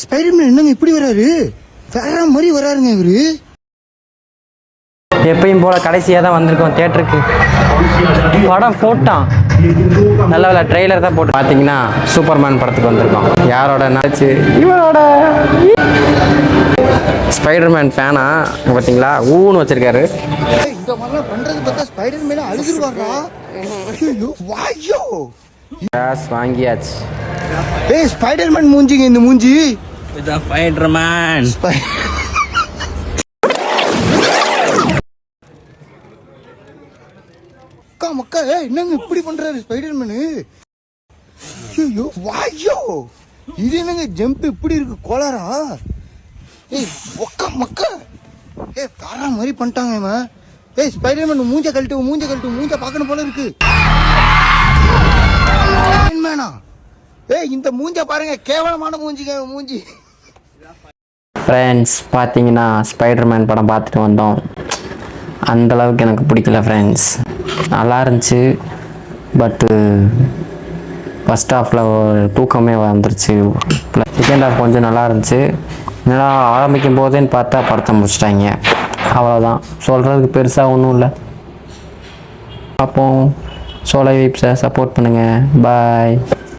Spiderman என்னங்க இப்படி வராரு? வேற மாதிரி வராருங்க இவரு. எப்பயும் போல கடைசியாக தான் வந்திருக்கோம் தியேட்டருக்கு. படம் போட்டான் நல்ல வேலை, ட்ரெய்லர் தான் போட்டு. பார்த்தீங்கன்னா சூப்பர்மேன் படத்துக்கு வந்திருக்கோம். யாரோட நாச்சு? இவரோட. ஸ்பைடர்மேன் ஃபேனா பார்த்தீங்களா? ஊன்னு வச்சிருக்காரு. இந்த மாதிரிலாம் பண்றது பார்த்தா ஸ்பைடர்மேன் அழுதுருவாரா? வாயோ கேஸ் வாங்கியாச்சு. ஏய் ஸ்பைடர்மேன் மூஞ்சிங்க இந்த மூஞ்சி. இதான் ஸ்பைடர்மேன். மக்கா என்னங்க இப்படி பண்றாரு ஸ்பைடர்மேனு? ஐயோ வாயோ, இது என்னங்க ஜம்ப் இப்படி இருக்கு கோளாரா? ஏய் ஒக்கா மக்கா, வேற மாதிரி பண்ணிட்டாங்க இவன். ஏய் ஸ்பைடர்மேன் மூஞ்ச கழட்டு, மூஞ்ச பார்க்கணும் போல இருக்கு. ஏய் இந்த மூஞ்ச பாருங்க, கேவலமான மூஞ்சிங்க மூஞ்சி. ஃப்ரெண்ட்ஸ் பார்த்தீங்கன்னா ஸ்பைடர்மேன் படம் பார்த்துட்டு வந்தோம். அந்தளவுக்கு எனக்கு பிடிக்கல ஃப்ரெண்ட்ஸ். நல்லா இருந்துச்சு, பட்டு ஃபஸ்ட் ஹாஃபில் தூக்கமே வந்துருச்சு. செகண்ட் ஹாஃப் கொஞ்சம் நல்லா இருந்துச்சு. நல்லா ஆரம்பிக்கும் போதேன்னு பார்த்தா படத்தை முடிச்சிட்டாங்க. அவ்வளோதான், சொல்கிறதுக்கு பெருசாக ஒன்றும் இல்லை. அப்போ சோலை வைப்ஸை சப்போர்ட் பண்ணுங்கள். பாய்.